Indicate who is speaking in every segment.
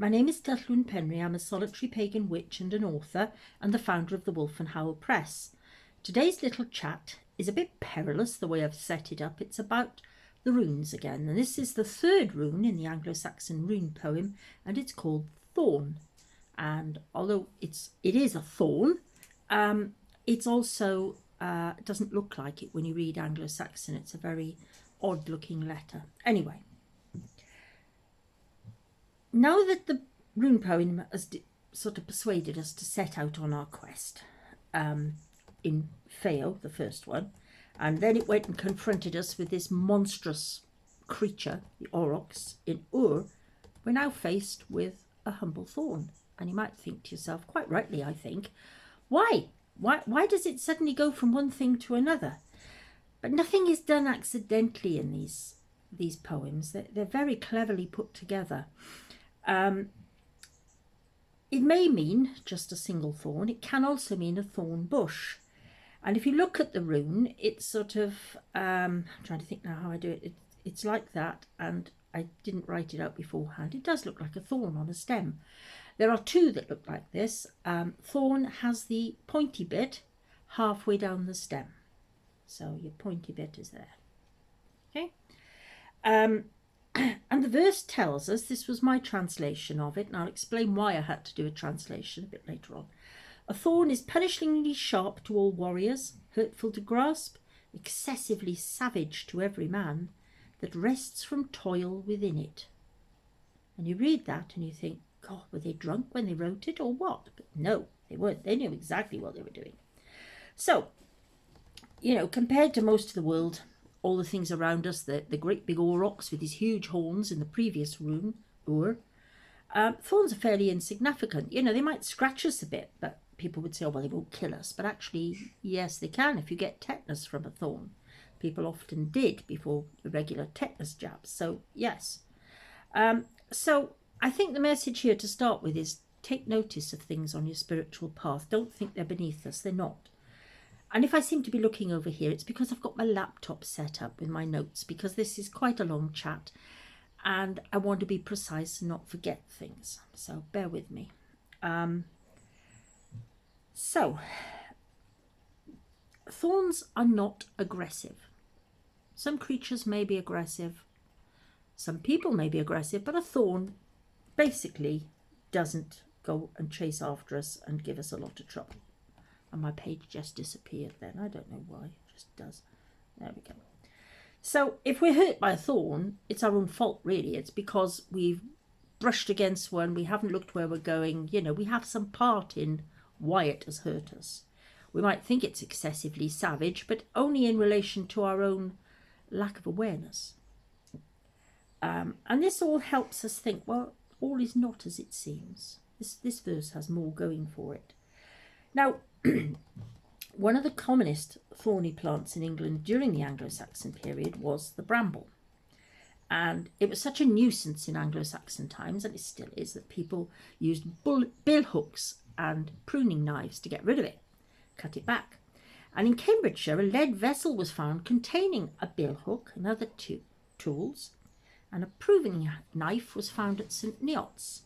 Speaker 1: My name is Tylluan. I'm a solitary pagan witch and an author, and the founder of the Wolf and Howl Press. Today's little chat is a bit perilous the way I've set it up. It's about the runes again, and this is the third rune in the Anglo-Saxon rune poem, and it's called Thorn. And although it is a thorn, it's also it doesn't look like it when you read Anglo-Saxon. It's a very odd looking letter. Anyway, now that the rune poem has sort of persuaded us to set out on our quest in Feo, the first one, and then it went and confronted us with this monstrous creature, the aurochs, in Ur, we're now faced with a humble thorn. And you might think to yourself, quite rightly I think, why does it suddenly go from one thing to another? But nothing is done accidentally in these poems. They're very cleverly put together. It may mean just a single thorn. It can also mean a thorn bush. And if you look at the rune, it's sort of, I'm trying to think now how I do it. It's like that, and I didn't write it out beforehand. It does look like a thorn on a stem. There are two that look like this. Thorn has the pointy bit halfway down the stem. So your pointy bit is there. Okay. And the verse tells us, this was my translation of it, and I'll explain why I had to do a translation a bit later on. A thorn is punishingly sharp to all warriors, hurtful to grasp, excessively savage to every man, that rests from toil within it. And you read that and you think, God, were they drunk when they wrote it or what? But no, they weren't. They knew exactly what they were doing. So, you know, compared to most of the world, all the things around us, the great big aurochs with these huge horns in the previous rune, Ur, thorns are fairly insignificant. You know, they might scratch us a bit, but people would say, oh, well, they won't kill us. But actually, yes, they can if you get tetanus from a thorn. People often did before the regular tetanus jabs. So, yes. So, I think the message here to start with is take notice of things on your spiritual path. Don't think they're beneath us. They're not. And if I seem to be looking over here, it's because I've got my laptop set up with my notes, because this is quite a long chat and I want to be precise and not forget things. So bear with me. So, thorns are not aggressive. Some creatures may be aggressive. Some people may be aggressive, but a thorn basically doesn't go and chase after us and give us a lot of trouble. And my page just disappeared then. I don't know why. It just does. There we go. So if we're hurt by a thorn, it's our own fault, really. It's because we've brushed against one. We haven't looked where we're going. You know, we have some part in why it has hurt us. We might think it's excessively savage, but only in relation to our own lack of awareness. And this all helps us think, well, all is not as it seems. This verse has more going for it. Now, one of the commonest thorny plants in England during the Anglo-Saxon period was the bramble. And it was such a nuisance in Anglo-Saxon times, and it still is, that people used bill hooks and pruning knives to get rid of it, cut it back. And in Cambridgeshire, a lead vessel was found containing a bill hook and other tools, and a pruning knife was found at St Neots.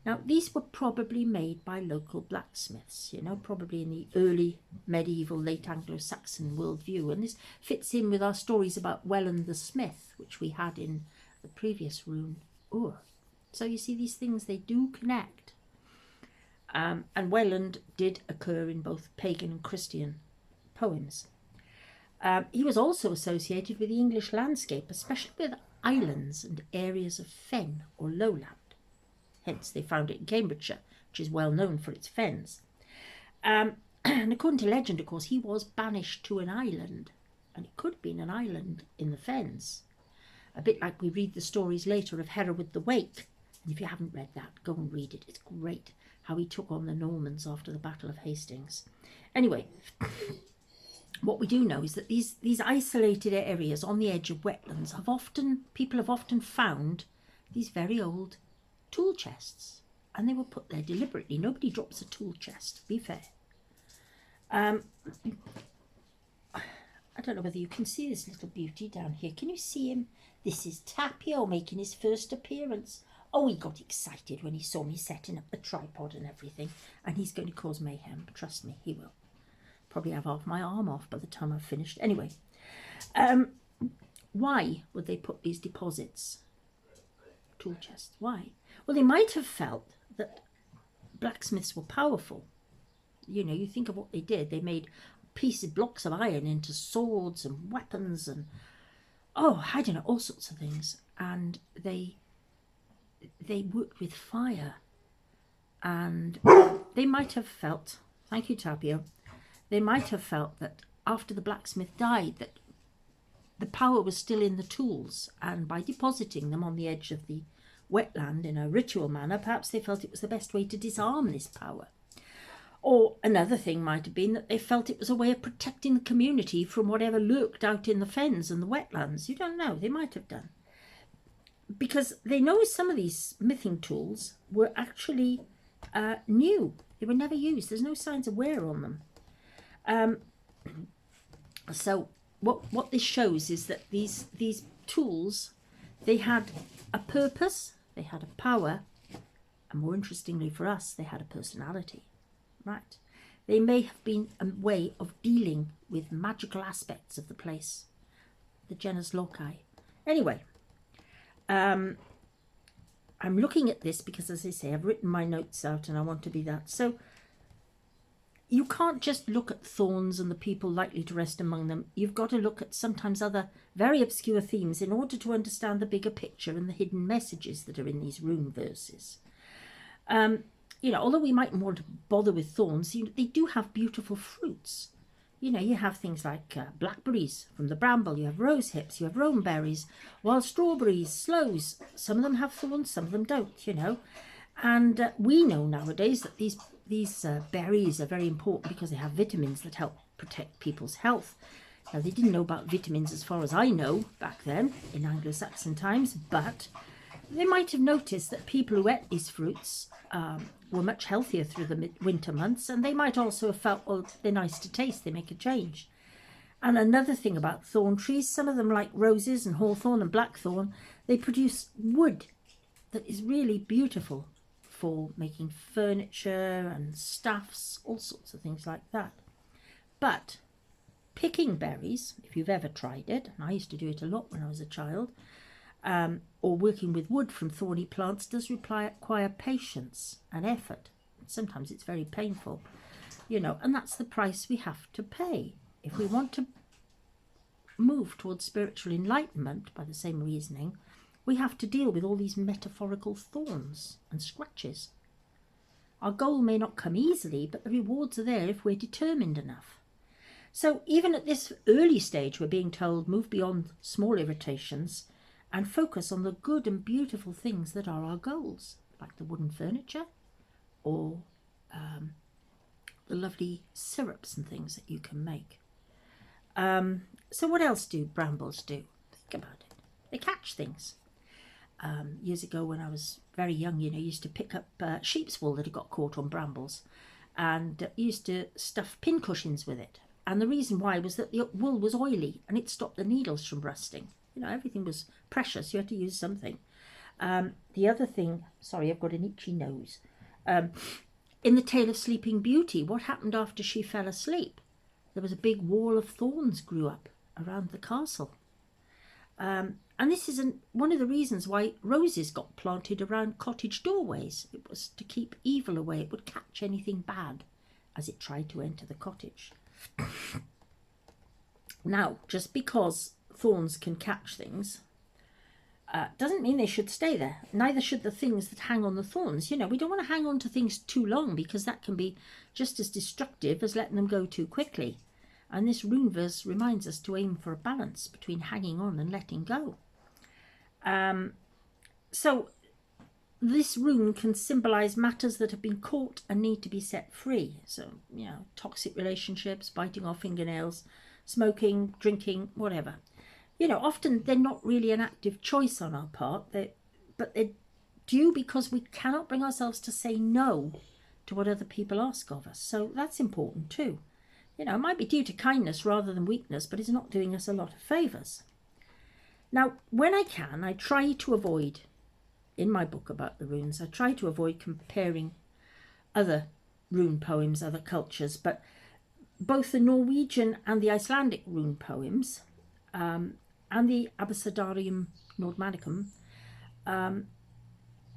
Speaker 1: Now, these were probably made by local blacksmiths, you know, probably in the early medieval, late Anglo-Saxon worldview. And this fits in with our stories about Welland the Smith, which we had in the previous rune, Ur. So you see, these things, they do connect. And Welland did occur in both pagan and Christian poems. He was also associated with the English landscape, especially with islands and areas of fen or lowland. Hence, they found it in Cambridgeshire, which is well known for its fens. And according to legend, of course, he was banished to an island. And it could have been an island in the fens. A bit like we read the stories later of Hereward the Wake. And if you haven't read that, go and read it. It's great how he took on the Normans after the Battle of Hastings. Anyway, what we do know is that these isolated areas on the edge of wetlands people have often found these very old tool chests, and they were put there deliberately. Nobody drops a tool chest, be fair. I don't know whether you can see this little beauty down here. Can you see him? This is Tapio making his first appearance. Oh, he got excited when he saw me setting up the tripod and everything, and he's going to cause mayhem. Trust me, he will. Probably have half my arm off by the time I've finished. Anyway, why would they put these deposits? Tool chests. Why? Well, they might have felt that blacksmiths were powerful. You know, you think of what they did. They made blocks of iron into swords and weapons and, oh, I don't know, all sorts of things. And they worked with fire. And they might have felt, thank you, Tapio, they might have felt that after the blacksmith died, that the power was still in the tools, and by depositing them on the edge of the wetland in a ritual manner, perhaps they felt it was the best way to disarm this power. Or another thing might have been that they felt it was a way of protecting the community from whatever lurked out in the fens and the wetlands. You don't know, they might have done. Because they know some of these smithing tools were actually new. They were never used. There's no signs of wear on them. So what this shows is that these tools, they had a purpose, they had a power, and more interestingly for us, they had a personality. Right? They may have been a way of dealing with magical aspects of the place, the genus loci. Anyway, I'm looking at this because, as I say, I've written my notes out and I want to be that. So you can't just look at thorns and the people likely to rest among them. You've got to look at sometimes other very obscure themes in order to understand the bigger picture and the hidden messages that are in these rune verses. You know, although we mightn't want to bother with thorns, they do have beautiful fruits. You know, you have things like blackberries from the bramble, you have rose hips, you have rowan berries, wild strawberries, sloes. Some of them have thorns, some of them don't, you know. And we know nowadays that these berries are very important because they have vitamins that help protect people's health. Now, they didn't know about vitamins as far as I know back then in Anglo-Saxon times, but they might have noticed that people who ate these fruits were much healthier through the winter months, and they might also have felt, well, they're nice to taste, they make a change. And another thing about thorn trees, some of them, like roses and hawthorn and blackthorn, they produce wood that is really beautiful for making furniture and staffs, all sorts of things like that. But picking berries, if you've ever tried it, and I used to do it a lot when I was a child, or working with wood from thorny plants, does require patience and effort. Sometimes it's very painful, you know, and that's the price we have to pay. If we want to move towards spiritual enlightenment, by the same reasoning, we have to deal with all these metaphorical thorns and scratches. Our goal may not come easily, but the rewards are there if we're determined enough. So even at this early stage, we're being told, move beyond small irritations and focus on the good and beautiful things that are our goals, like the wooden furniture or the lovely syrups and things that you can make. So what else do brambles do? Think about it. They catch things. Years ago when I was very young, you know, I used to pick up sheep's wool that had got caught on brambles and used to stuff pin cushions with it. And the reason why was that the wool was oily and it stopped the needles from rusting. You know, everything was precious. You had to use something. The other thing, sorry, I've got an itchy nose. In the Tale of Sleeping Beauty, what happened after she fell asleep? There was a big wall of thorns grew up around the castle. And this is one of the reasons why roses got planted around cottage doorways. It was to keep evil away. It would catch anything bad as it tried to enter the cottage. Now, just because thorns can catch things doesn't mean they should stay there. Neither should the things that hang on the thorns. You know, we don't want to hang on to things too long because that can be just as destructive as letting them go too quickly. And this rune verse reminds us to aim for a balance between hanging on and letting go. So this rune can symbolize matters that have been caught and need to be set free. So, you know, toxic relationships, biting our fingernails, smoking, drinking, whatever. You know, often they're not really an active choice on our part, but they're due because we cannot bring ourselves to say no to what other people ask of us. So that's important too. You know, it might be due to kindness rather than weakness, but it's not doing us a lot of favours. Now, when I can, I try to avoid in my book about the runes, I try to avoid comparing other rune poems, other cultures, but both the Norwegian and the Icelandic rune poems and the Abecedarium Nordmanicum,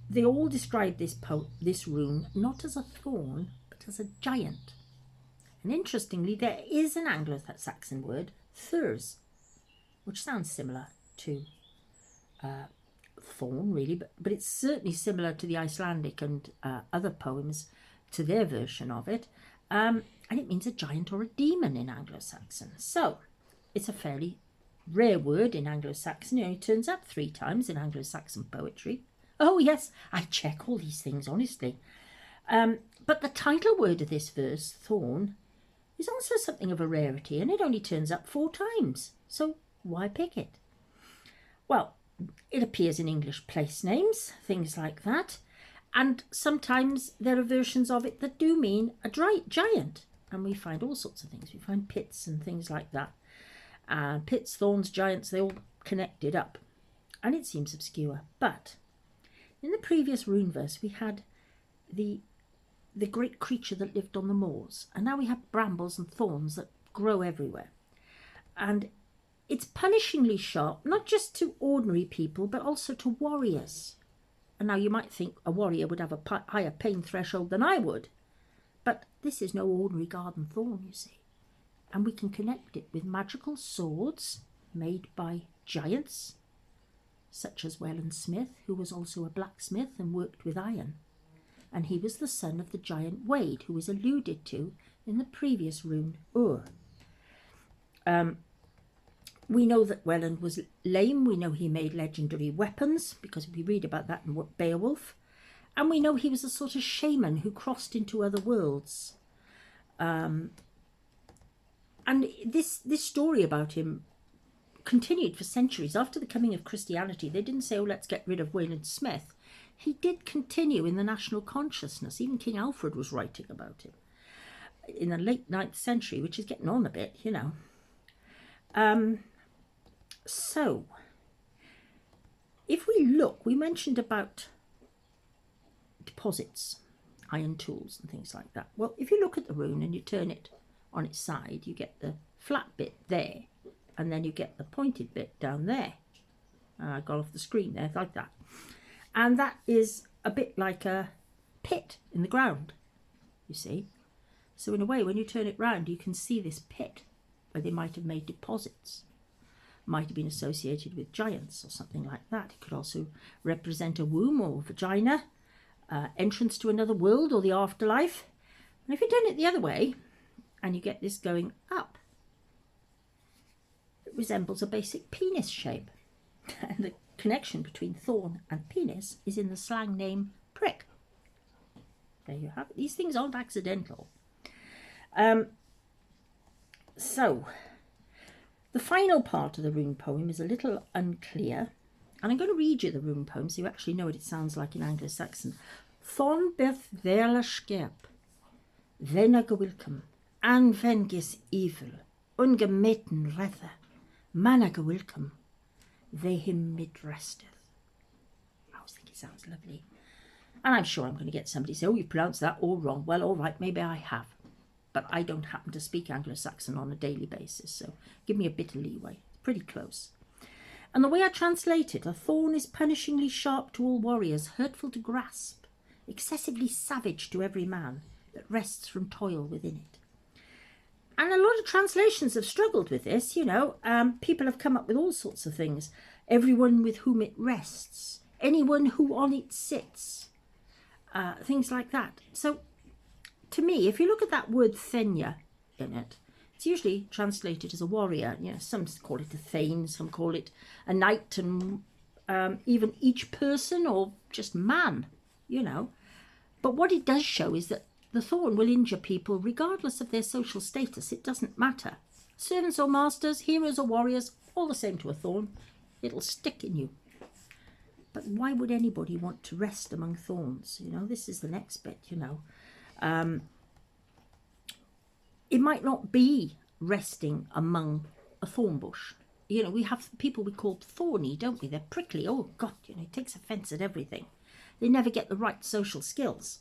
Speaker 1: they all describe this rune not as a thorn, but as a giant. And interestingly, there is an Anglo-Saxon word, thurs, which sounds similar to thorn, really, but it's certainly similar to the Icelandic and other poems, to their version of it. And it means a giant or a demon in Anglo-Saxon. So it's a fairly rare word in Anglo-Saxon. It only turns up 3 times in Anglo-Saxon poetry. Oh yes, I check all these things, honestly. But the title word of this verse, thorn, is also something of a rarity, and it only turns up 4 times. So why pick it? Well, it appears in English place names, things like that. And sometimes there are versions of it that do mean a giant. And we find all sorts of things. We find pits and things like that. Pits, thorns, giants, they all connected up. And it seems obscure. But in the previous rune verse, we had the great creature that lived on the moors. And now we have brambles and thorns that grow everywhere. And it's punishingly sharp, not just to ordinary people, but also to warriors. And now you might think a warrior would have a higher pain threshold than I would. But this is no ordinary garden thorn, you see. And we can connect it with magical swords made by giants, such as Welland Smith, who was also a blacksmith and worked with iron. And he was the son of the giant Wade, who was alluded to in the previous rune, Ur. We know that Welland was lame. We know he made legendary weapons, because we read about that in Beowulf. And we know he was a sort of shaman who crossed into other worlds. And this story about him continued for centuries. After the coming of Christianity, they didn't say, oh, let's get rid of Welland Smith. He did continue in the national consciousness. Even King Alfred was writing about him in the late 9th century, which is getting on a bit, you know. So, if we look, we mentioned about deposits, iron tools and things like that. Well, if you look at the rune and you turn it on its side, you get the flat bit there, and then you get the pointed bit down there. I got off the screen there, like that. And that is a bit like a pit in the ground, you see. So in a way, when you turn it round, you can see this pit where they might have made deposits. Might have been associated with giants or something like that. It could also represent a womb or vagina, entrance to another world or the afterlife. And if you turn it the other way and you get this going up, it resembles a basic penis shape. And the connection between thorn and penis is in the slang name prick. There you have it. These things aren't accidental. So, the final part of the rune poem is a little unclear, and I'm going to read you the rune poem so you actually know what it sounds like in Anglo-Saxon. Thon beth verla skerp, venna gewilkum, anvengis evil, ungemeten rethe, manna gewilkum, they him midresteth. I always think it sounds lovely. And I'm sure I'm going to get somebody to say, oh, you pronounced that all wrong. Well, all right, maybe I have. But I don't happen to speak Anglo-Saxon on a daily basis, so give me a bit of leeway. It's pretty close. And the way I translate it, a thorn is punishingly sharp to all warriors, hurtful to grasp, excessively savage to every man that rests from toil within it. And a lot of translations have struggled with this, you know. People have come up with all sorts of things. Everyone with whom it rests, anyone who on it sits, things like that. So, to me, if you look at that word thenya in it, it's usually translated as a warrior. You know, some call it a thane, some call it a knight, and even each person or just man, you know. But what it does show is that the thorn will injure people regardless of their social status. It doesn't matter. Servants or masters, heroes or warriors, all the same to a thorn. It'll stick in you. But why would anybody want to rest among thorns? You know, this is the next bit, you know. It might not be resting among a thorn bush. You know, we have people we call thorny, don't we? They're prickly. Oh, God, you know, it takes offence at everything. They never get the right social skills.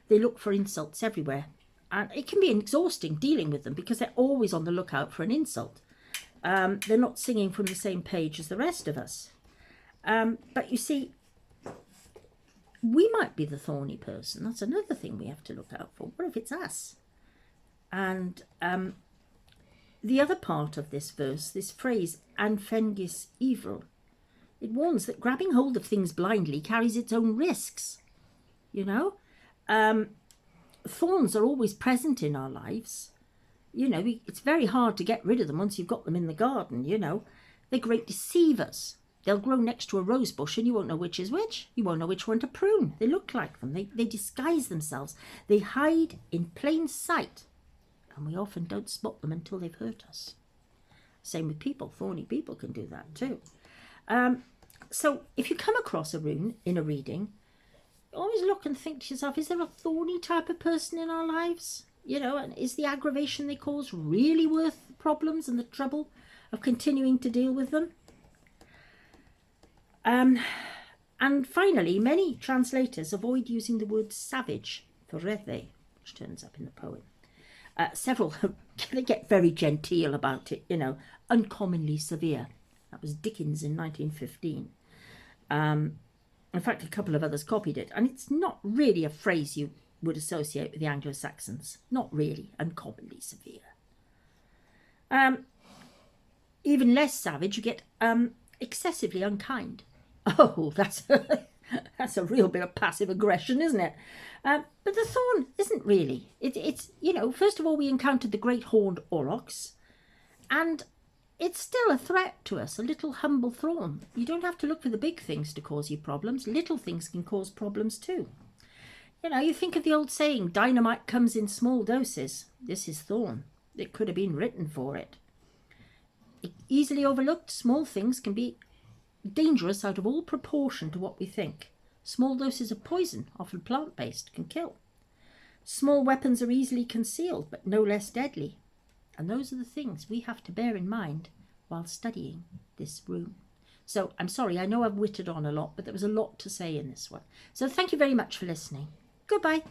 Speaker 1: They look for insults everywhere. And it can be exhausting dealing with them because they're always on the lookout for an insult. They're not singing from the same page as the rest of us. But you see, we might be the thorny person. That's another thing we have to look out for. What if it's us? And the other part of this verse, this phrase, anfengis evil, it warns that grabbing hold of things blindly carries its own risks. You know, thorns are always present in our lives. You know, it's very hard to get rid of them once you've got them in the garden, you know. They're great deceivers. They'll grow next to a rose bush and you won't know which is which. You won't know which one to prune. They look like them. They disguise themselves. They hide in plain sight. And we often don't spot them until they've hurt us. Same with people. Thorny people can do that too. So if you come across a rune in a reading, always look and think to yourself, is there a thorny type of person in our lives? You know, and is the aggravation they cause really worth the problems and the trouble of continuing to deal with them? And finally, many translators avoid using the word savage for rethe, which turns up in the poem. Several they get very genteel about it, you know, uncommonly severe. That was Dickens in 1915. In fact, a couple of others copied it, and it's not really a phrase you would associate with the Anglo-Saxons. Not really, uncommonly severe. Even less savage, you get excessively unkind. Oh, that's a real bit of passive aggression, isn't it? But the thorn isn't really. It's, you know, first of all, we encountered the great horned aurochs, and it's still a threat to us, a little humble thorn. You don't have to look for the big things to cause you problems. Little things can cause problems too. You know, you think of the old saying, dynamite comes in small doses. This is thorn. It could have been written for it. Easily overlooked, small things can be dangerous out of all proportion to what we think. Small doses of poison, often plant-based, can kill. Small weapons are easily concealed, but no less deadly. And those are the things we have to bear in mind while studying this rune. So I'm sorry, I know I've whittled on a lot, but there was a lot to say in this one. So thank you very much for listening. Goodbye.